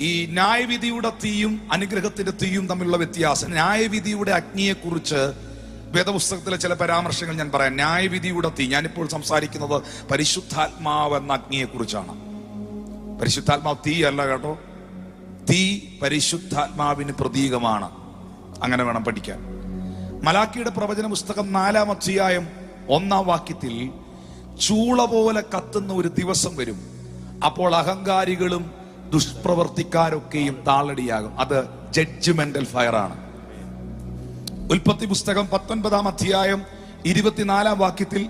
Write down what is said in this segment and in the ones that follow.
ഈ ന്യായവിധിയുടെ തീയും അനുഗ്രഹത്തിന്റെ തീയും തമ്മിലുള്ള വ്യത്യാസം. ന്യായവിധിയുടെ അഗ്നിയെക്കുറിച്ച് വേദപുസ്തകത്തിലെ ചില പരാമർശങ്ങൾ ഞാൻ പറയാം. ന്യായവിധിയുടെ തീ, ഞാനിപ്പോൾ സംസാരിക്കുന്നത് പരിശുദ്ധാത്മാവ് എന്ന അഗ്നിയെക്കുറിച്ചാണ്. പരിശുദ്ധാത്മാവ് തീ അല്ല കേട്ടോ. തീ പരിശുദ്ധാത്മാവിന് പ്രതീകമാണ്. അങ്ങനെ വേണം പഠിക്കാൻ. മലാക്കിയുടെ പ്രവചന പുസ്തകം 4-ാം അധ്യായം 1-ാം വാക്യത്തിൽ ചൂള പോലെ കത്തുന്ന ഒരു ദിവസം വരും, അപ്പോൾ അഹങ്കാരികളും ദുഷ്പ്രവർത്തിക്കാരൊക്കെയും താളടിയാകും. അത് ജഡ്ജ്മെന്റൽ ഫയർ ആണ്. ഉൽപ്പത്തി പുസ്തകം 19-ാം അധ്യായം 24-ാം വാക്യത്തിൽ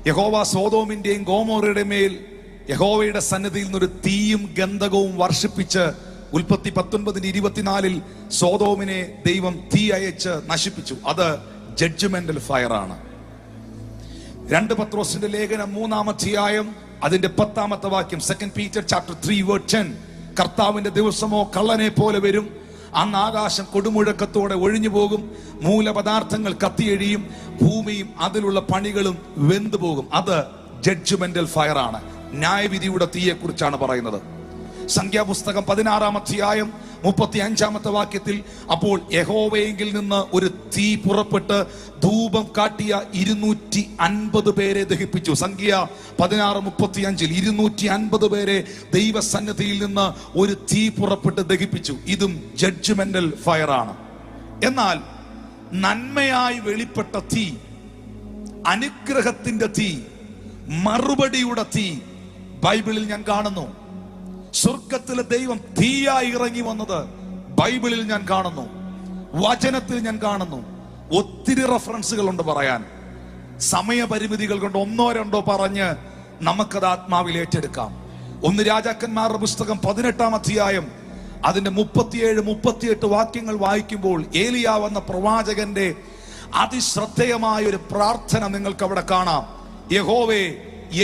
യഹോവ സോദോമിന്റെയും ഗോമോറയുടെയും മേൽ യഹോവയുടെ സന്നിധിയിൽ നിന്നൊരു തീയും ഗന്ധകവും വർഷിപ്പിച്ച് ഉൽപ്പത്തി 19:24 സോദോമിനെ ദൈവം തീ അയച്ച് നശിപ്പിച്ചു. അത് ജഡ്ജ്മെന്റൽ ഫയർ ആണ്. 2 പത്രോസിന്റെ ലേഖനം 3-ാം അധ്യായം അതിന്റെ 10-ാമത്തെ വാക്യം, 2 Peter chapter 3:10, കർത്താവിന്റെ ദിവസമോ കള്ളനെ പോലെ വരും, അന്ന് ആകാശം കൊടുമുഴക്കത്തോടെ ഒഴിഞ്ഞു പോകും, മൂലപദാർത്ഥങ്ങൾ കത്തിയെഴിയും, ഭൂമിയും അതിലുള്ള പണികളും വെന്തു പോകും. അത് ജഡ്ജ്മെന്റൽ ഫയർ ആണ്. ന്യായവിധിയുടെ തീയെ കുറിച്ചാണ് പറയുന്നത്. സംഖ്യാപുസ്തകം 16-ാം അധ്യായം 35-ാമത്തെ വാക്യത്തിൽ അപ്പോൾ യഹോവയെങ്കിൽ നിന്ന് ഒരു തീ പുറപ്പെട്ട് ധൂപം കാട്ടിയ 250 പേരെ ദഹിപ്പിച്ചു. സംഖ്യ 16:35 250 പേരെ ദൈവസന്നിധിയിൽ നിന്ന് ഒരു തീ പുറപ്പെട്ട് ദഹിപ്പിച്ചു. ഇതും ജഡ്ജ്മെന്റൽ ഫയർ ആണ്. എന്നാൽ നന്മയായി വെളിപ്പെട്ട തീ, അനുഗ്രഹത്തിന്റെ തീ, മറുപടിയുടെ തീ ബൈബിളിൽ ഞാൻ കാണുന്നു. സ്വർഗത്തിലെ ദൈവം തീയായി ഇറങ്ങി വന്നത് ബൈബിളിൽ ഞാൻ കാണുന്നു, വചനത്തിൽ ഞാൻ കാണുന്നു. ഒത്തിരി റെഫറൻസുകൾ ഉണ്ട് പറയാൻ. സമയപരിമിതികൾ കൊണ്ട് 1-2 പറഞ്ഞ് നമുക്കത് ആത്മാവിൽ ഏറ്റെടുക്കാം. 1 രാജാക്കന്മാരുടെ പുസ്തകം 18-ാം അധ്യായം അതിന്റെ 37-38 വാക്യങ്ങൾ വായിക്കുമ്പോൾ ഏലിയാവ് എന്ന പ്രവാചകന്റെ അതിശ്രദ്ധേയമായ ഒരു പ്രാർത്ഥന നിങ്ങൾക്ക് അവിടെ കാണാം. യഹോവേ,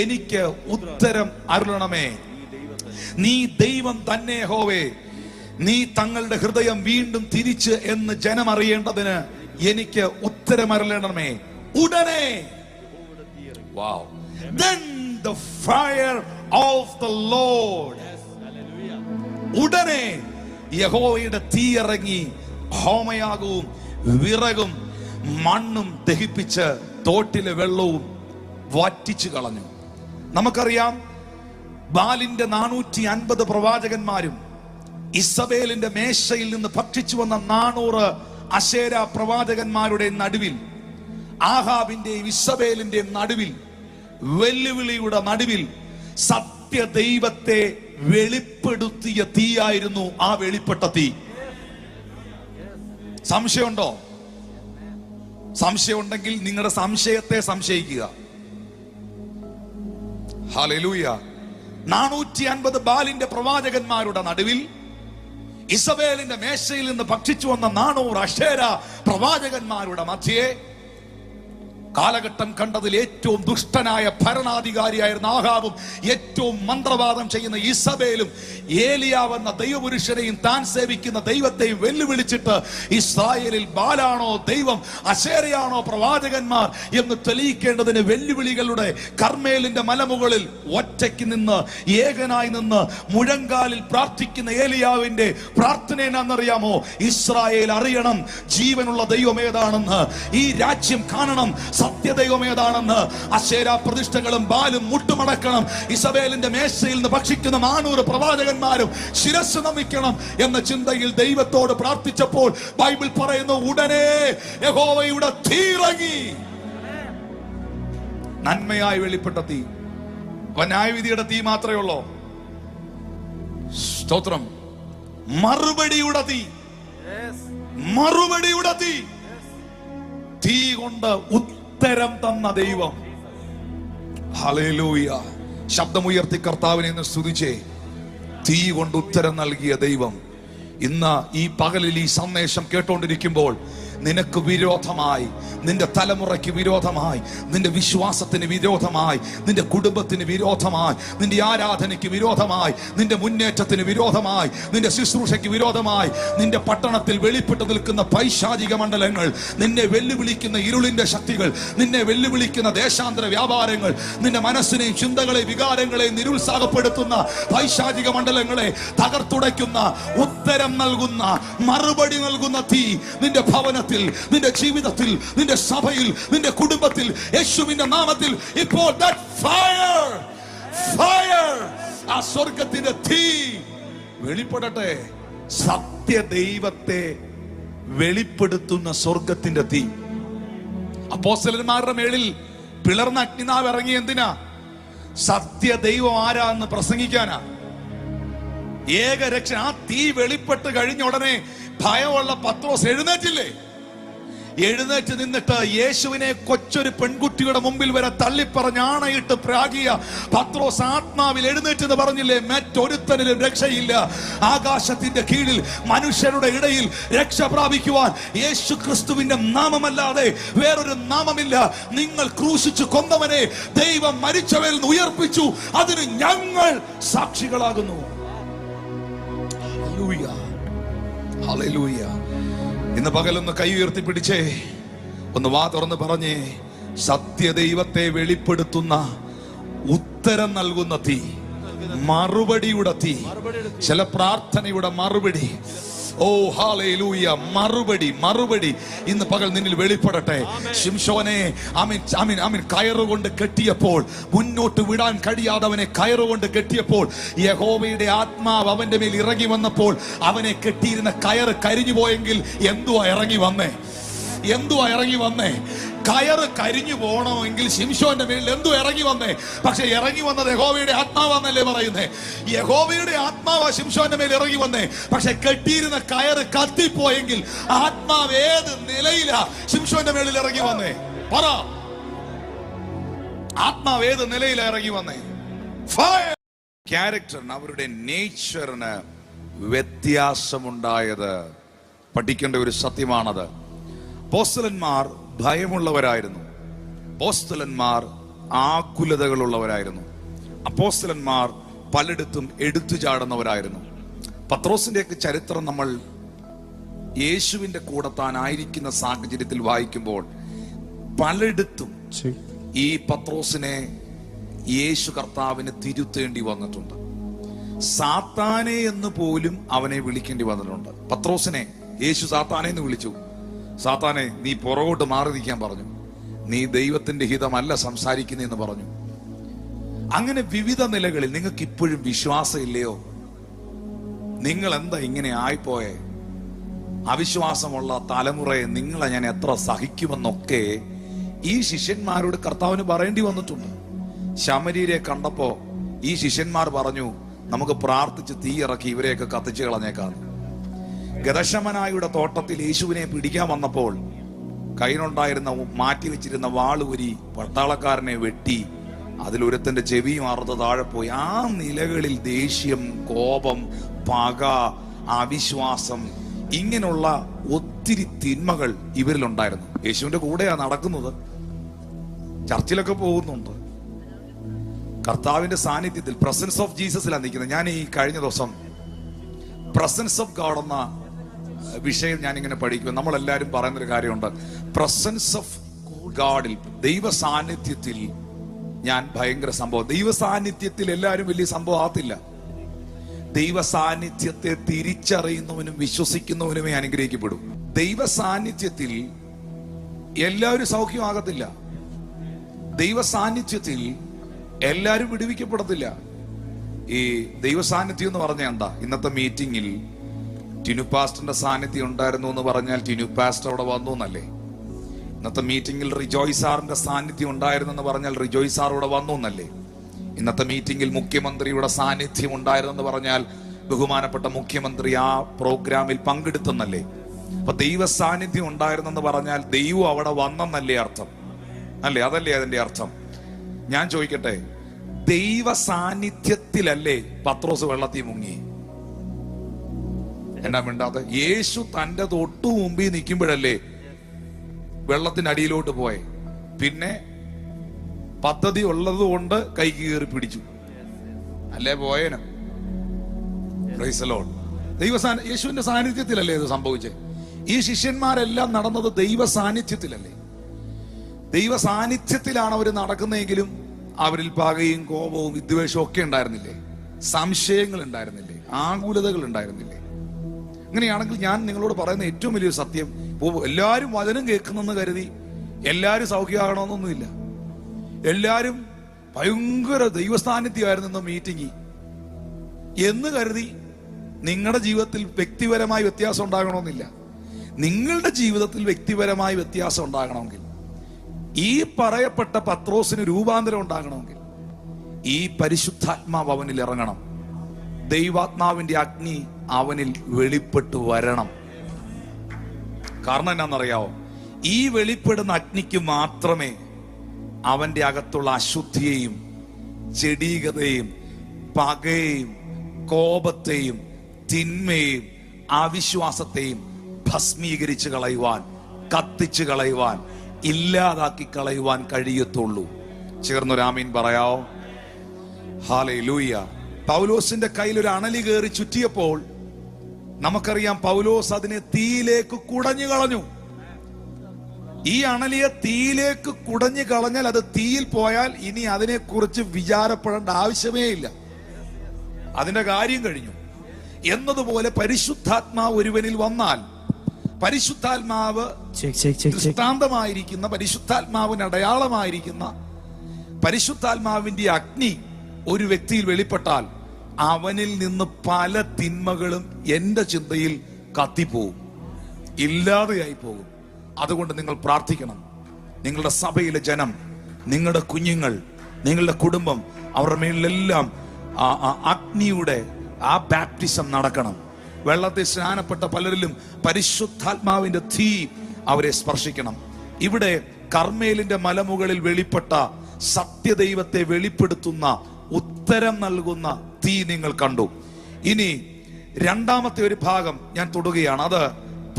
എനിക്ക് ഉത്തരം അരുളണമേ, നീ ദൈവം തന്നെ യഹോവേ, നീ തങ്ങളുടെ ഹൃദയം വീണ്ടും തിരിച്ച് എന്ന് ജനം അറിയേണ്ടതിന് എനിക്ക് ഉത്തരമരുളണമേ. ഉടനെ wow, then the fire of the Lord, ഉടനെ യഹോവയുടെ തീ ഇറങ്ങി ഹോമയാഗവും വിറകും മണ്ണും ദഹിപ്പിച്ച് തോട്ടിലെ വെള്ളവും വറ്റിച്ചു കളഞ്ഞു. നമുക്കറിയാം, ബാലിന്റെ 450 പ്രവാചകന്മാരും ഇസബേലിന്റെ മേശയിൽ നിന്ന് ഭക്ഷിച്ചു വന്ന 400 അശേര പ്രവാചകന്മാരുടെ നടുവിൽ, ആഹാബിന്റെയും ഇസബേലിന്റെയും നടുവിൽ, വെല്ലുവിളിയുടെ നടുവിൽ സത്യ ദൈവത്തെ വെളിപ്പെടുത്തിയ തീയായിരുന്നു ആ വെളിപ്പെട്ട തീ. സംശയമുണ്ടോ? സംശയമുണ്ടെങ്കിൽ നിങ്ങളുടെ സംശയത്തെ സംശയിക്കുക. ഹല്ലേലൂയ. 450 ബാലിന്റെ പ്രവാചകന്മാരുടെ നടുവിൽ, ഇസബേലിന്റെ മേശയിൽ നിന്ന് ഭക്ഷിച്ചു വന്ന 400 അശേര പ്രവാചകന്മാരുടെ മധ്യേ, കാലഘട്ടം കണ്ടതിൽ ഏറ്റവും ദുഷ്ടനായ ഭരണാധികാരിയായിരുന്ന ആഹാബും ഏറ്റവും മന്ത്രവാദം ചെയ്യുന്ന ഇസബേലും ഏലിയാവ് എന്ന ദൈവപുരുഷനെയും താൻ സേവിക്കുന്ന ദൈവത്തെയും വെല്ലുവിളിച്ചിട്ട് ഇസ്രായേലിൽ ബാലാണോ ദൈവം, അശേരയാണോ പ്രവാചകന്മാർ എന്ന് തെളിയിക്കേണ്ടതിന് വെല്ലുവിളികളുടെ കർമ്മേലിന്റെ മലമുകളിൽ ഒറ്റയ്ക്ക് നിന്ന്, ഏകനായി നിന്ന് മുഴങ്കാലിൽ പ്രാർത്ഥിക്കുന്ന ഏലിയാവിന്റെ പ്രാർത്ഥന എന്നാണെന്നറിയാമോ? ഇസ്രായേൽ അറിയണം ജീവനുള്ള ദൈവം ഏതാണെന്ന്, ഈ രാജ്യം കാണണം സത്യദൈവം ഏതാണെന്ന്, അശേര പ്രതിഷ്ഠകളും ബാലും മുട്ടുമടക്കണം, ഇസബേലിന്റെ മേശയിൽ നിന്ന് ഭക്ഷിക്കുന്ന 400 പ്രവാചകന്മാരും ശിരസ് നമിക്കണം എന്ന ചിന്തയിൽ ദൈവത്തോട് പ്രാർത്ഥിച്ചപ്പോൾ ബൈബിൾ പറയുന്നു, ഉടനെ യഹോവയുടെ തീ ഇറങ്ങി. നന്മയായി വെളിപ്പെട്ട തീ. ന്യായവിധിയുടെ തീ മാത്രമേ ഉള്ളൂ. സ്തോത്രം. മറുപടിയുടെ തീ, മറുപടിയുടെ തീ, തീ കൊണ്ട് ഉത്തരം തന്ന ദൈവം. ഹല്ലേലൂയ. ശബ്ദമുയർത്തി കർത്താവിനെ സ്തുതിച്ചേ. തീ കൊണ്ട് ഉത്തരം നൽകിയ ദൈവം ഇന്ന് ഈ പകലിൽ ഈ സന്ദേശം കേട്ടോണ്ടിരിക്കുമ്പോൾ നിനക്ക് വിരോധമായി, നിന്റെ തലമുറയ്ക്ക് വിരോധമായി, നിന്റെ വിശ്വാസത്തിന് വിരോധമായി, നിന്റെ കുടുംബത്തിന് വിരോധമായി, നിന്റെ ആരാധനയ്ക്ക് വിരോധമായി, നിന്റെ മുന്നേറ്റത്തിന് വിരോധമായി, നിന്റെ ശുശ്രൂഷയ്ക്ക് വിരോധമായി, നിന്റെ പട്ടണത്തിൽ വെളിപ്പെട്ടു നിൽക്കുന്ന പൈശാചിക മണ്ഡലങ്ങൾ, നിന്നെ വെല്ലുവിളിക്കുന്ന ഇരുളിന്റെ ശക്തികൾ, നിന്നെ വെല്ലുവിളിക്കുന്ന ദേശാന്തര വ്യാപാരങ്ങൾ, നിന്റെ മനസ്സിനെയും ചിന്തകളെയും വികാരങ്ങളെയും നിരുത്സാഹപ്പെടുത്തുന്ന പൈശാചിക മണ്ഡലങ്ങളെ തകർത്തുടയ്ക്കുന്ന, ഉത്തരം നൽകുന്ന, മറുപടി നൽകുന്ന തീ നിന്റെ ഭവനത്തിൽ, നിന്റെ ജീവിതത്തിൽ, നിന്റെ സഭയിൽ, നിന്റെ കുടുംബത്തിൽ യേശുവിന്റെ നാമത്തിൽ ഇപ്പോൾ ആ സ്വർഗത്തിന്റെ തീ വെളിപ്പെടട്ടെ. സത്യ ദൈവത്തെ വെളിപ്പെടുത്തുന്ന സ്വർഗത്തിന്റെ തീ. അപ്പോസ്തലന്മാരുടെ മേളിൽ പിളർന്ന അഗ്നിനാവ് ഇറങ്ങി എന്തിനാ? സത്യ ദൈവം ആരാന്ന് പ്രസംഗിക്കാനാ. ഏകരക്ഷ. ആ തീ വെളിപ്പെട്ട് കഴിഞ്ഞ ഉടനെ ഭയമുള്ള പത്രോസ് എഴുന്നേറ്റില്ലേ? എഴുന്നേറ്റ് നിന്നിട്ട് യേശുവിനെ കൊച്ചൊരു പെൺകുട്ടിയുടെ മുമ്പിൽ വരെ തള്ളിപ്പറഞ്ഞ് ആണയിട്ട് പ്രാഗിയ പത്രോസ് ആത്മാവിൽ എഴുന്നേറ്റെന്ന് പറഞ്ഞില്ലേ? മറ്റൊരുത്തനിലും രക്ഷയില്ല. ആകാശത്തിന്റെ കീഴിൽ മനുഷ്യരുടെ ഇടയിൽ രക്ഷ പ്രാപിക്കുവാൻ യേശു ക്രിസ്തുവിന്റെ നാമമല്ലാതെ വേറൊരു നാമമില്ല. നിങ്ങൾ ക്രൂശിച്ചു കൊന്നവനെ ദൈവം മരിച്ചവരിൽ നിന്ന് ഉയർപ്പിച്ചു. അതിന് ഞങ്ങൾ സാക്ഷികളാകുന്നു. Hallelujah, hallelujah. ഇന്ന് പകലൊന്ന് കൈ ഉയർത്തിപ്പിടിച്ചേ, ഒന്ന് വാ തുറന്ന് പറഞ്ഞേ, സത്യദൈവത്തെ വെളിപ്പെടുത്തുന്ന, ഉത്തരം നൽകുന്ന തീ, മറുപടിയുടെ തീ, ചില പ്രാർത്ഥനയുടെ മറുപടി. ഓ ഹല്ലേലൂയ. മറുപടി ഇന്ന് പകൽ നിന്നിൽ വെളിപ്പെടട്ടെ. ശിംശോനെ കയറുകൊണ്ട് കെട്ടിയപ്പോൾ, മുന്നോട്ട് വിടാൻ കഴിയാതെ അവനെ കയറുകൊണ്ട് കെട്ടിയപ്പോൾ, യഹോവയുടെ ആത്മാവ് അവന്റെ മേൽ ഇറങ്ങി വന്നപ്പോൾ അവനെ കെട്ടിയിരുന്ന കയറ് കരിഞ്ഞു പോയെങ്കിൽ എന്തുവാ ഇറങ്ങി വന്നേ? കയറ് കരിഞ്ഞു പോകണമെങ്കിൽ ശിംശോന്റെ മേലിൽ എന്തോ ഇറങ്ങി വന്നേ. പക്ഷെ ഇറങ്ങി വന്നത് യഹോവയുടെ ആത്മാവാന്നല്ലേ പറയുന്നേ? യഹോവയുടെ ആത്മാവാ ശിംശോന്റെ മേൽ ഇറങ്ങി വന്നേ. പക്ഷെ കെട്ടിയിരുന്ന കയറ് കത്തിപ്പോയെങ്കിൽ ആത്മാവ് ഏത് നിലയിലാ ശിംശോന്റെ മേലിൽ ഇറങ്ങി വന്നേ? പറ, ആത്മാവ് ഏത് നിലയിലാ ഇറങ്ങി വന്നേ? ഫയർ. ക്യാരക്ടറിന്, അവരുടെ നേച്ചറിന് വ്യത്യാസമുണ്ടായത് പഠിക്കേണ്ട ഒരു സത്യമാണത്. അപ്പോസ്തലന്മാർ ഭയമുള്ളവരായിരുന്നു. അപ്പോസ്തലന്മാർ ആകുലതകളുള്ളവരായിരുന്നു. അപ്പോസ്തലന്മാർ പലയിടത്തും എടുത്തു ചാടുന്നവരായിരുന്നു. പത്രോസിന്റെയൊക്കെ ചരിത്രം നമ്മൾ യേശുവിന്റെ കൂടെ താൻ ആയിരിക്കുന്ന സാഹചര്യത്തിൽ വായിക്കുമ്പോൾ പലയിടത്തും ഈ പത്രോസിനെ യേശു കർത്താവിന് തിരുത്തേണ്ടി വന്നിട്ടുണ്ട്. സാത്താനെ എന്ന് പോലും അവനെ വിളിക്കേണ്ടി വന്നിട്ടുണ്ട്. പത്രോസിനെ യേശു സാത്താനെ എന്ന് വിളിച്ചു. സാത്താനെ, നീ പുറകോട്ട് മാറി നിൽക്കാൻ പറഞ്ഞു. നീ ദൈവത്തിന്റെ ഹിതമല്ല സംസാരിക്കുന്നതെന്ന് പറഞ്ഞു. അങ്ങനെ വിവിധ നിലകളിൽ നിങ്ങൾക്ക് ഇപ്പോഴും വിശ്വാസം ഇല്ലയോ? നിങ്ങൾ എന്താ ഇങ്ങനെ ആയിപ്പോയെ? അവിശ്വാസമുള്ള തലമുറയെ നിങ്ങളെ ഞാൻ എത്ര സഹിക്കുമെന്നൊക്കെ ഈ ശിഷ്യന്മാരോട് കർത്താവിന് പറയേണ്ടി വന്നിട്ടുണ്ട്. ശമര്യരെ കണ്ടപ്പോ ഈ ശിഷ്യന്മാർ പറഞ്ഞു, നമുക്ക് പ്രാർത്ഥിച്ച് തീ ഇറക്കി ഇവരെയൊക്കെ കത്തിച്ചു കളഞ്ഞേക്കാന്ന്. ഗദശമനായുടെ തോട്ടത്തിൽ യേശുവിനെ പിടിക്കാൻ വന്നപ്പോൾ കയ്യിലുണ്ടായിരുന്ന മാറ്റിവെച്ചിരുന്ന വാളുരി പട്ടാളക്കാരനെ വെട്ടി അതിലൊരുത്തന്റെ ചെവിയും അറുത്ത് താഴെ പോയി. ആ നിലകളിൽ ദേഷ്യം, കോപം, പക, അവിശ്വാസം, ഇങ്ങനെയുള്ള ഒത്തിരി തിന്മകൾ ഇവരിലുണ്ടായിരുന്നു. യേശുവിന്റെ കൂടെയാ നടക്കുന്നത്, ചർച്ചിലൊക്കെ പോകുന്നുണ്ട്, കർത്താവിന്റെ സാന്നിധ്യത്തിൽ പ്രസൻസ് ഓഫ് ജീസസിലാണ് നിൽക്കുന്നത്. ഞാൻ ഈ കഴിഞ്ഞ ദിവസം പ്രസൻസ് ഓഫ് ഗോഡ് എന്ന വിഷയം ഞാനിങ്ങനെ പഠിക്കും. നമ്മളെല്ലാവരും പറയുന്നൊരു കാര്യമുണ്ട്, പ്രസൻസ് ഓഫ് ഗോഡിൽ, ദൈവ സാന്നിധ്യത്തിൽ ഞാൻ ഭയങ്കര സംഭവം. ദൈവ സാന്നിധ്യത്തിൽ എല്ലാവരും വലിയ സംഭവം ആകത്തില്ല. ദൈവ സാന്നിധ്യത്തെ തിരിച്ചറിയുന്നവനും വിശ്വസിക്കുന്നവനുമേ അനുഗ്രഹിക്കപ്പെടും. ദൈവ സാന്നിധ്യത്തിൽ എല്ലാവരും സൗഖ്യമാകത്തില്ല. ദൈവ സാന്നിധ്യത്തിൽ എല്ലാവരും വിടുവിക്കപ്പെടത്തില്ല. ഈ ദൈവ സാന്നിധ്യം എന്ന് പറഞ്ഞാൽ എന്താ? ഇന്നത്തെ മീറ്റിംഗിൽ ടിനു പാസ്റ്ററിന്റെ സാന്നിധ്യം ഉണ്ടായിരുന്നു എന്ന് പറഞ്ഞാൽ ടിനു പാസ്റ്റർ അവിടെ വന്നു എന്നല്ലേ? ഇന്നത്തെ മീറ്റിംഗിൽ റിജോയ് സാറിന്റെ സാന്നിധ്യം ഉണ്ടായിരുന്നു എന്ന് പറഞ്ഞാൽ റിജോയ് സാർ ഇവിടെ വന്നു എന്നല്ലേ? ഇന്നത്തെ മീറ്റിംഗിൽ മുഖ്യമന്ത്രിയുടെ സാന്നിധ്യം ഉണ്ടായിരുന്നു എന്ന് പറഞ്ഞാൽ ബഹുമാനപ്പെട്ട മുഖ്യമന്ത്രി ആ പ്രോഗ്രാമിൽ പങ്കെടുത്തെന്നല്ലേ? അപ്പൊ ദൈവ സാന്നിധ്യം ഉണ്ടായിരുന്നെന്ന് പറഞ്ഞാൽ ദൈവം അവിടെ വന്നെന്നല്ലേ അർത്ഥം? അല്ലേ? അതല്ലേ അതിന്റെ അർത്ഥം? ഞാൻ ചോദിക്കട്ടെ, ദൈവ സാന്നിധ്യത്തിലല്ലേ പത്രോസ് വെള്ളത്തിൽ മുങ്ങി? എന്നാ മിണ്ടാതെ? യേശു തന്റെ തൊട്ടു മുമ്പിൽ നിൽക്കുമ്പോഴല്ലേ വെള്ളത്തിനടിയിലോട്ട് പോയെ. പിന്നെ പദ്ധതി ഉള്ളത് കൊണ്ട് കൈ കീറി പിടിച്ചു, അല്ലേ പോയേന. Praise the Lord. യേശുവിന്റെ സാന്നിധ്യത്തിലല്ലേ ഇത് സംഭവിച്ചത്? ഈ ശിഷ്യന്മാരെല്ലാം നടന്നത് ദൈവ സാന്നിധ്യത്തിലല്ലേ? ദൈവ സാന്നിധ്യത്തിലാണ് അവർ നടക്കുന്നതെങ്കിലും അവരിൽ പകയും കോപവും വിദ്വേഷവും ഒക്കെ ഉണ്ടായിരുന്നില്ലേ? സംശയങ്ങൾ ഉണ്ടായിരുന്നില്ലേ? ആകുലതകൾ ഉണ്ടായിരുന്നില്ലേ? അങ്ങനെയാണെങ്കിൽ ഞാൻ നിങ്ങളോട് പറയുന്ന ഏറ്റവും വലിയൊരു സത്യം, എല്ലാവരും വചനം കേൾക്കുന്നെന്ന് കരുതി എല്ലാവരും സൗഖ്യമാകണമെന്നൊന്നുമില്ല. എല്ലാവരും ഭയങ്കര ദൈവസാന്നിധ്യമായിരുന്നു മീറ്റിംഗ് എന്ന് കരുതി നിങ്ങളുടെ ജീവിതത്തിൽ വ്യക്തിപരമായ വ്യത്യാസം ഉണ്ടാകണമെന്നില്ല. നിങ്ങളുടെ ജീവിതത്തിൽ വ്യക്തിപരമായ വ്യത്യാസം ഉണ്ടാകണമെങ്കിൽ, ഈ പറയപ്പെട്ട പത്രോസിന് രൂപാന്തരം ഉണ്ടാകണമെങ്കിൽ, ഈ പരിശുദ്ധാത്മാവ് അവനിൽ ഇറങ്ങണം. ദൈവാത്മാവിന്റെ അഗ്നി അവനിൽ വെളിപ്പെട്ടു വരണം. കാരണം എന്നാണെന്നറിയാവോ? ഈ വെളിപ്പെടുന്ന അഗ്നിക്ക് മാത്രമേ അവന്റെ അകത്തുള്ള അശുദ്ധിയെയും ജഡീകതയും പകയെയും കോപത്തെയും തിന്മയെയും അവിശ്വാസത്തെയും ഭസ്മീകരിച്ച് കളയുവാൻ, കത്തിച്ച് കളയുവാൻ, ഇല്ലാതാക്കി കളയുവാൻ കഴിയത്തുള്ളൂ. ചേർന്നൊരു ആമീൻ പറയാവോ? ഹല്ലേലൂയ. പൗലോസിന്റെ കയ്യിൽ ഒരു അണലി കയറി ചുറ്റിയപ്പോൾ നമുക്കറിയാം, പൗലോസ് അതിനെ തീയിലേക്ക് കുടഞ്ഞു കളഞ്ഞു. ഈ അണലിയെ തീയിലേക്ക് കുടഞ്ഞു കളഞ്ഞാൽ, അത് തീയിൽ പോയാൽ ഇനി അതിനെക്കുറിച്ച് വിചാരപ്പെടേണ്ട ആവശ്യമേ ഇല്ല, അതിന്റെ കാര്യം കഴിഞ്ഞു. എന്നതുപോലെ പരിശുദ്ധാത്മാവ് ഒരുവനിൽ വന്നാൽ, പരിശുദ്ധാത്മാവ് ദൃഷ്ടാന്തമായിരിക്കുന്ന, പരിശുദ്ധാത്മാവിന് അടയാളമായിരിക്കുന്ന പരിശുദ്ധാത്മാവിന്റെ അഗ്നി ഒരു വ്യക്തിയിൽ വെളിപ്പെട്ടാൽ, അവനിൽ നിന്ന് പല തിന്മകളും എന്റെ ചിന്തയിൽ കത്തിപ്പോവും, ഇല്ലാതെയായി പോകും. അതുകൊണ്ട് നിങ്ങൾ പ്രാർത്ഥിക്കണം. നിങ്ങളുടെ സഭയിലെ ജനം, നിങ്ങളുടെ കുഞ്ഞുങ്ങൾ, നിങ്ങളുടെ കുടുംബം, അവരുടെ മേളിലെല്ലാം അഗ്നിയുടെ ആ ബാപ്റ്റിസം നടക്കണം. വെള്ളത്തിൽ സ്നാനപ്പെട്ട പലരിലും പരിശുദ്ധാത്മാവിന്റെ തീ അവരെ സ്പർശിക്കണം. ഇവിടെ കർമ്മേലിന്റെ മലമുകളിൽ വെളിപ്പെട്ട സത്യദൈവത്തെ വെളിപ്പെടുത്തുന്ന, ഉത്തരം നൽകുന്ന തീ നിങ്ങൾ കണ്ടു. ഇനി രണ്ടാമത്തെ ഒരു ഭാഗം ഞാൻ തൊടുകയാണ്. അത്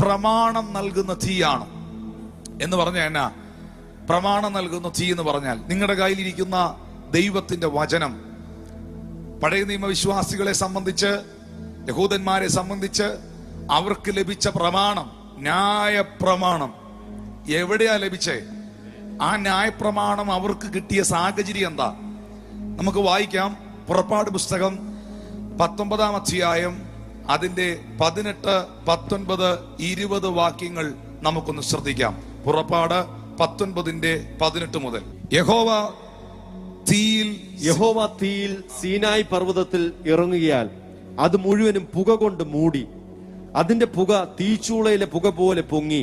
പ്രമാണം നൽകുന്ന തീയാണ്. എന്ന് പറഞ്ഞാൽ എന്നാ പ്രമാണം നൽകുന്ന തീ എന്ന് പറഞ്ഞാൽ? നിങ്ങളുടെ കയ്യിലിരിക്കുന്ന ദൈവത്തിന്റെ വചനം, പഴയ നിയമവിശ്വാസികളെ സംബന്ധിച്ച്, യഹൂദന്മാരെ സംബന്ധിച്ച് അവർക്ക് ലഭിച്ച പ്രമാണം, ന്യായപ്രമാണം എവിടെയാ ലഭിച്ചേ? ആ ന്യായപ്രമാണം അവർക്ക് കിട്ടിയ സാഹചര്യം എന്താ? നമുക്ക് വായിക്കാം. പുറപ്പാട് പുസ്തകം 19-ാം അധ്യായം, അതിന്റെ 18, 19, 20 വാക്യങ്ങൾ നമുക്കൊന്ന് ശ്രദ്ധിക്കാം. പുറപ്പാട് 19:18 മുതൽ. യഹോവ തീയിൽ സീനായി പർവ്വതത്തിൽ ഇറങ്ങുകയാൽ അത് മുഴുവനും പുക കൊണ്ട് മൂടി. അതിന്റെ പുക തീച്ചൂളയിലെ പുക പോലെ പൊങ്ങി,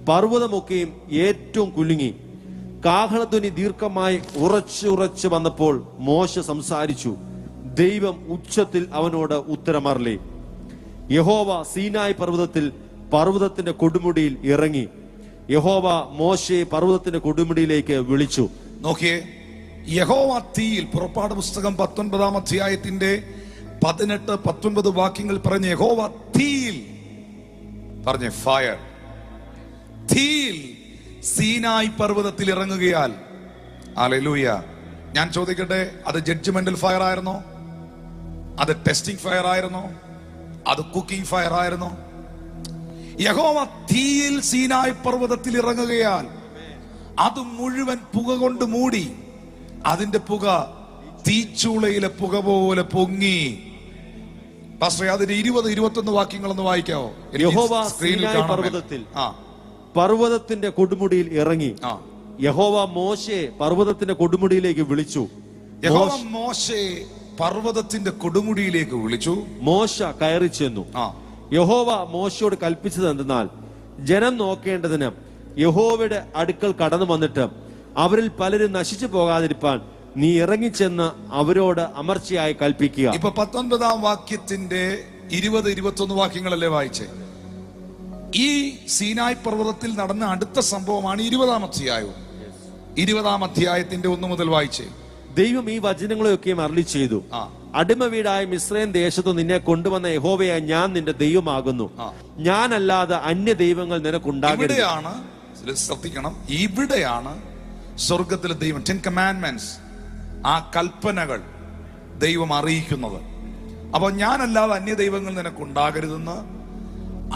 പർവ്വതമൊക്കെയും ഏറ്റവും കുലുങ്ങി. കാഹളധ്വനി ദീർഘമായി ഉറച്ചുറച്ച് വന്നപ്പോൾ മോശ സംസാരിച്ചു. ദൈവം ഉച്ചത്തിൽ അവനോട് ഉത്തരമരുളി. യഹോവ സീനായി പർവ്വതത്തിന്റെ കൊടുമുടിയിൽ ഇറങ്ങി. യഹോവ മോശയെ പർവ്വതത്തിന്റെ കൊടുമുടിയിലേക്ക് വിളിച്ചു. നോക്കിയേ, യഹോവ തീയിൽ, പുറപ്പാട് പുസ്തകം 19-ാം അധ്യായത്തിന്റെ 18, 19 വാക്യങ്ങൾ പറഞ്ഞ യഹോവ തീയിൽ, പറഞ്ഞ ഫയർ, തീയിൽ സീനായി പർവ്വതത്തിൽ ഇറങ്ങുകയാൽ. ഹല്ലേലൂയ. ഞാൻ ചോദിക്കട്ടെ, അത് ജഡ്ജ്മെന്റൽ ഫയർ ആയിരുന്നോ? അത് ടെസ്റ്റിംഗ് ഫയർ ആയിരുന്നോ? അത് കുക്കിംഗ് ഫയർ ആയിരുന്നോ? യഹോവ തീയിൽ സീനായി പർവ്വതത്തിൽ ഇറങ്ങുകയാൽ അത് മുഴുവൻ പുക കൊണ്ട് മൂടി. അതിന്റെ പുക തീച്ചൂളയിലെ പുക പോലെ പൊങ്ങി. അതിന്റെ 20-21 വാക്യങ്ങളൊന്ന് വായിക്കാവോ? യഹോവ സീനായി പർവ്വതത്തിന്റെ കൊടുമുടിയിൽ ഇറങ്ങി. യഹോവ മോശയെ പർവ്വതത്തിന്റെ കൊടുമുടിയിലേക്ക് വിളിച്ചു. യഹോവ മോശയെ പർവ്വതത്തിന്റെ കൊടുമുടിയിലേക്ക് വിളിച്ചു. മോശ കയറി ചെന്നു. യഹോവ മോശയോട് കൽപ്പിച്ചത് എന്തെന്നാൽ, ജനം നോക്കേണ്ടതിന് യഹോവയുടെ അടുക്കൽ കടന്നു വന്നിട്ട് അവരിൽ പലരും നശിച്ചു പോകാതിരിപ്പാൻ നീ ഇറങ്ങിച്ചെന്ന് അവരോട് അമർച്ചയായി കൽപ്പിക്കുക. ഇപ്പൊ 19-ാം വാക്യത്തിന്റെ 20-21 വാക്യങ്ങളല്ലേ വായിച്ചേ? ഈ സീനായ് പർവ്വതത്തിൽ നടന്ന അടുത്ത സംഭവമാണ് 20-ാം അധ്യായവും. 20-ാം അധ്യായത്തിന്റെ 1 മുതൽ വായിച്ചേ. ദൈവം ഈ വചനങ്ങളെയൊക്കെയും അരുളി ചെയ്തു. അടിമ വീടായ മിസ്രൈം ദേശത്ത് നിന്നെ കൊണ്ടുവന്ന യഹോവയായ ഞാൻ നിന്റെ ദൈവമാകുന്നു. ഞാനല്ലാതെ അന്യ ദൈവങ്ങൾ നിനക്കുണ്ടാകരുത്. ഇവിടെയാണ് ശ്രദ്ധിക്കണം, ഇവിടെയാണ് സ്വർഗത്തിലെ ദൈവം 10 commandments, ആ കൽപ്പനകൾ ദൈവം അറിയിക്കുന്നത്. അപ്പൊ ഞാനല്ലാതെ അന്യ ദൈവങ്ങൾ നിനക്കുണ്ടാകരുതെന്ന്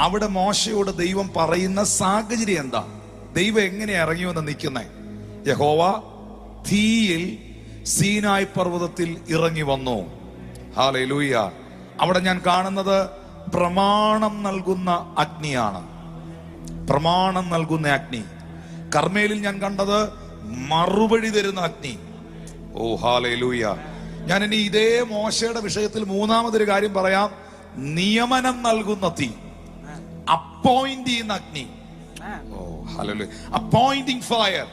അവിടെ മോശയോട് ദൈവം പറയുന്ന സാഹചര്യം എന്താ? ദൈവം എങ്ങനെ ഇറങ്ങിവെന്ന് നിൽക്കുന്നേ? യഹോവ തീയിൽ സീനായ് പർവ്വതത്തിൽ ഇറങ്ങി വന്നു. ഹല്ലേലൂയ. അവിടെ ഞാൻ കാണുന്നത് പ്രമാണം നൽകുന്ന അഗ്നിയാണ്. പ്രമാണം നൽകുന്ന അഗ്നി. കർമ്മേലിൽ ഞാൻ കണ്ടത് മറുപടി തരുന്ന അഗ്നി. ഓ ഹല്ലേലൂയ. ഞാൻ ഇനി ഇതേ മോശയുടെ വിഷയത്തിൽ മൂന്നാമതൊരു കാര്യം പറയാം. നിയമനം നൽകുന്ന തീ, അപ്പോയിന്റ് ചെയ്യുന്ന അഗ്നി. ഓ ഹല്ലേലൂയ. അപ്പോയിന്റിംഗ് ഫയർ,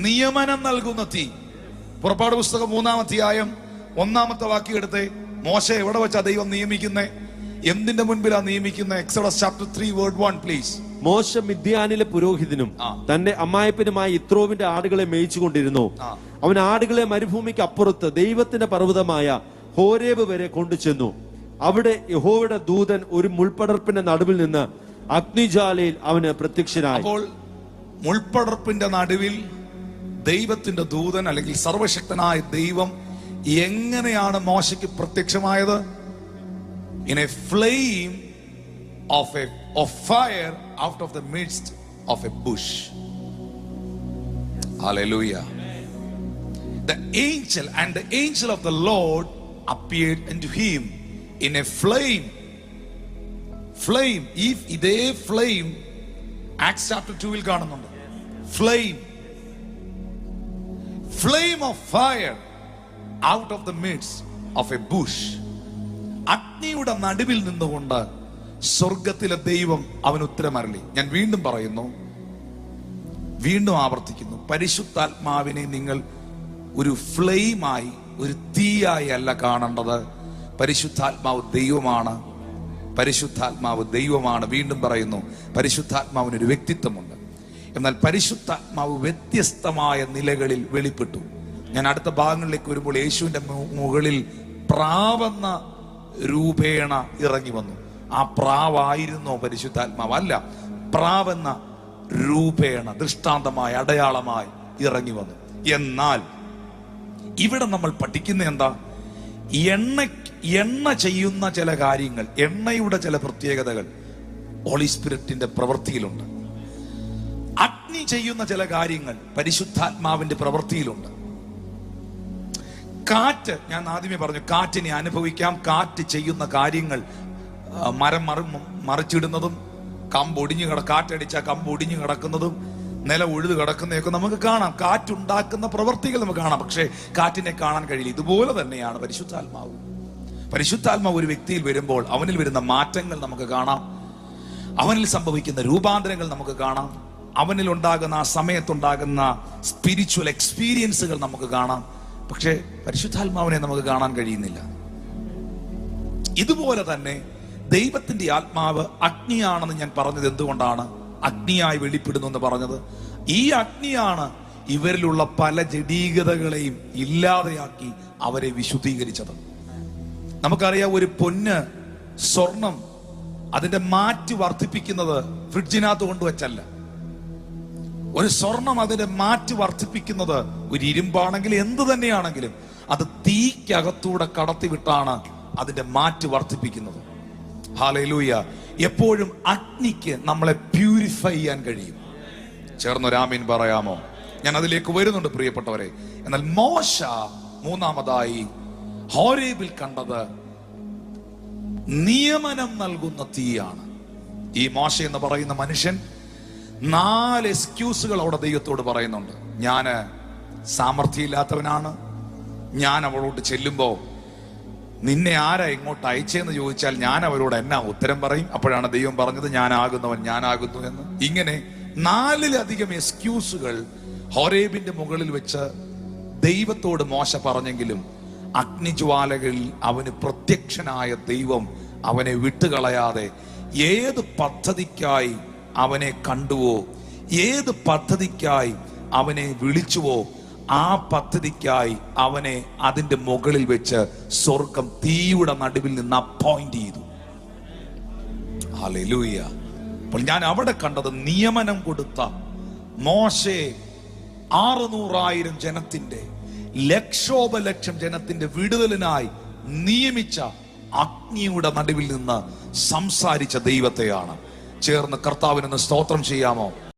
നിയമനം നൽകുന്ന തീ. പുറപ്പാട് പുസ്തകം 3-ാം അധ്യായം 1-ാമത്തെ വാക്യം എടുത്തേ. മോശ എവിടെ വെച്ചാ ദൈവം നിയമിക്കുന്നേ? എന്തിന്റെ മുൻപിലാ നിയമിക്കുന്നേ? Exodus chapter 3 word 1 please. മോശ മിദ്യാനിലെ പുരോഹിതനും തന്റെ അമ്മായപ്പനുമായ യിത്രോവിന്റെ ആടുകളെ മേയിച്ചുകൊണ്ടിരുന്നു. അവൻ ആടുകളെ മരുഭൂമിക്ക് അപ്പുറത്ത് ദൈവത്തിന്റെ പർവ്വതമായ ഹോരേബ് വരെ കൊണ്ടുചെന്നു. അവിടെ യഹോവയുടെ ദൂതൻ ഒരു മുൾപടർപ്പിന്റെ നടുവിൽ നിന്ന് അഗ്നിജ്വാലയിൽ അവന് പ്രത്യക്ഷനായി. അപ്പോൾ മുൾപടർപ്പിന്റെ നടുവിൽ ദൈവത്തിന്റെ ദൂതൻ അല്ലെങ്കിൽ സർവശക്തനായ ദൈവം എങ്ങനെയാണ് മോശയ്ക്ക് പ്രത്യക്ഷമായത്? In a flame of fire out of the midst of a bush. Hallelujah. The angel of the Lord appeared unto him in a flame. If ഇതേ flame Acts chapter 2 കാണുന്നുണ്ട്. Flame of fire out of the midst of a bush. അഗ്നിയുടെ നടുവിൽ നിന്നുകൊണ്ട് സ്വർഗത്തിലെ ദൈവം അവന് ഉത്തരമരളി. ഞാൻ വീണ്ടും പറയുന്നു, വീണ്ടും ആവർത്തിക്കുന്നു, പരിശുദ്ധാത്മാവിനെ നിങ്ങൾ ഒരു ഫ്ലെയിമായി, ഒരു തീയായി അല്ല കാണേണ്ടത്. പരിശുദ്ധാത്മാവ് ദൈവമാണ്. പരിശുദ്ധാത്മാവ് ദൈവമാണ്. വീണ്ടും പറയുന്നു, പരിശുദ്ധാത്മാവിനൊരു വ്യക്തിത്വമുണ്ട്. എന്നാൽ പരിശുദ്ധാത്മാവ് വ്യത്യസ്തമായ നിലകളിൽ വെളിപ്പെട്ടു. ഞാൻ അടുത്ത ഭാഗങ്ങളിലേക്ക് വരുമ്പോൾ യേശുവിന്റെ മുകളിൽ പ്രാവെന്ന രൂപേണ ഇറങ്ങി വന്നു. ആ പ്രാവായിരുന്നോ പരിശുദ്ധാത്മാവ്? അല്ല, പ്രാവെന്ന രൂപേണ, ദൃഷ്ടാന്തമായി, അടയാളമായി ഇറങ്ങി വന്നു. എന്നാൽ ഇവിടെ നമ്മൾ പഠിക്കുന്ന എന്താ? എണ്ണ ചെയ്യുന്ന ചില കാര്യങ്ങൾ, എണ്ണയുടെ ചില പ്രത്യേകതകൾ ഹോളി സ്പിരിറ്റിന്റെ പ്രവൃത്തിയിലുണ്ട്. അഗ്നി ചെയ്യുന്ന ചില കാര്യങ്ങൾ പരിശുദ്ധാത്മാവിന്റെ പ്രവൃത്തിയിലുണ്ട്. കാറ്റ്, ഞാൻ ആദ്യമേ പറഞ്ഞു, കാറ്റിനെ അനുഭവിക്കാം. കാറ്റ് ചെയ്യുന്ന കാര്യങ്ങൾ, മരം മറിച്ചിടുന്നതും, കാറ്റടിച്ചാൽ കമ്പ് ഒടിഞ്ഞു കിടക്കുന്നതും, നില ഉഴുത് കിടക്കുന്നതൊക്കെ നമുക്ക് കാണാം. കാറ്റുണ്ടാക്കുന്ന പ്രവൃത്തികൾ നമുക്ക് കാണാം. പക്ഷേ കാറ്റിനെ കാണാൻ കഴിയില്ല. ഇതുപോലെ തന്നെയാണ് പരിശുദ്ധാത്മാവ്. പരിശുദ്ധാത്മാവ് ഒരു വ്യക്തിയിൽ വരുമ്പോൾ അവനിൽ വരുന്ന മാറ്റങ്ങൾ നമുക്ക് കാണാം. അവനിൽ സംഭവിക്കുന്ന രൂപാന്തരങ്ങൾ നമുക്ക് കാണാം. അവനിൽ ഉണ്ടാകുന്ന, ആ സമയത്തുണ്ടാകുന്ന സ്പിരിച്വൽ എക്സ്പീരിയൻസുകൾ നമുക്ക് കാണാം. പക്ഷേ പരിശുദ്ധാത്മാവിനെ നമുക്ക് കാണാൻ കഴിയുന്നില്ല. ഇതുപോലെ തന്നെ ദൈവത്തിന്റെ ആത്മാവ് അഗ്നിയാണെന്ന് ഞാൻ പറഞ്ഞത് എന്തുകൊണ്ടാണ്? അഗ്നിയായി വെളിപ്പെടുന്നു എന്ന് പറഞ്ഞത്. ഈ അഗ്നിയാണ് ഇവരിലുള്ള പല ജഡീകതകളെയും ഇല്ലാതെയാക്കി അവരെ വിശുദ്ധീകരിച്ചത്. നമുക്കറിയാം, ഒരു പൊന്ന്, സ്വർണം, അതിന്റെ മാറ്റ് വർദ്ധിപ്പിക്കുന്നത് ഫ്രിഡ്ജിനകത്ത് കൊണ്ടുവച്ചല്ല. ഒരു സ്വർണം അതിന്റെ മാറ്റ് വർദ്ധിപ്പിക്കുന്നത് ഒരു ഇരുമ്പാണെങ്കിൽ എന്ത് തന്നെയാണെങ്കിലും അത് തീക്കകത്തൂടെ കടത്തിവിട്ടാണ് അതിന്റെ മാറ്റ് വർദ്ധിപ്പിക്കുന്നത്. ഹല്ലേലൂയ. എപ്പോഴും അഗ്നിക്ക് നമ്മളെ പ്യൂരിഫൈ ചെയ്യാൻ കഴിയും. ചേർന്നൊരാമീൻ പറയാമോ? ഞാൻ അതിലേക്ക് വരുന്നുണ്ട് പ്രിയപ്പെട്ടവരെ. എന്നാൽ മോശ മൂന്നാമതായി ഹോരേബിൽ കണ്ടത് നിയമനം നൽകുന്ന തീയാണ്. ഈ മോശ എന്ന് പറയുന്ന മനുഷ്യൻ 4 എക്സ്ക്യൂസുകൾ അവിടെ ദൈവത്തോട് പറയുന്നുണ്ട്. ഞാന് സാമർഥ്യമില്ലാത്തവനാണ്. ഞാൻ അവളോട് ചെല്ലുമ്പോ നിന്നെ ആരാ ഇങ്ങോട്ട് അയച്ചെന്ന് ചോദിച്ചാൽ ഞാൻ അവരോട് എന്നാ ഉത്തരം പറയും? അപ്പോഴാണ് ദൈവം പറഞ്ഞത്, ഞാനാകുന്നവൻ ഞാനാകുന്നു എന്ന്. ഇങ്ങനെ 4-ലധികം എക്സ്ക്യൂസുകൾ ഹോരേബിന്റെ മുകളിൽ വെച്ച് ദൈവത്തോട് മോശ പറഞ്ഞെങ്കിലും അഗ്നിജ്വാലകളിൽ അവന് പ്രത്യക്ഷനായ ദൈവം അവനെ വിട്ടുകളയാതെ ഏത് പദ്ധതിക്കായി അവനെ കണ്ടുവോ, ഏത് പദ്ധതിക്കായി അവനെ വിളിച്ചുവോ, ആ പദ്ധതിക്കായി അവനെ അതിന്റെ മുകളിൽ വെച്ച് സ്വർഗം തീയുടെ നടുവിൽ നിന്ന് അപ്പോയിന്റ് ചെയ്തു. ഹല്ലേലൂയ. അപ്പോൾ ഞാൻ അവിടെ കണ്ടത് നിയമനം കൊടുത്ത മോശെ 600,000 ജനത്തിന്റെ ലക്ഷോപലക്ഷം ജനത്തിന്റെ വിടുതലിനായി നിയമിച്ച അഗ്നിയുടെ നടുവിൽ നിന്ന് സംസാരിച്ച ദൈവത്തെയാണ്. ചേർന്ന് കർത്താവിന് സ്തോത്രം ചെയ്യാമോ?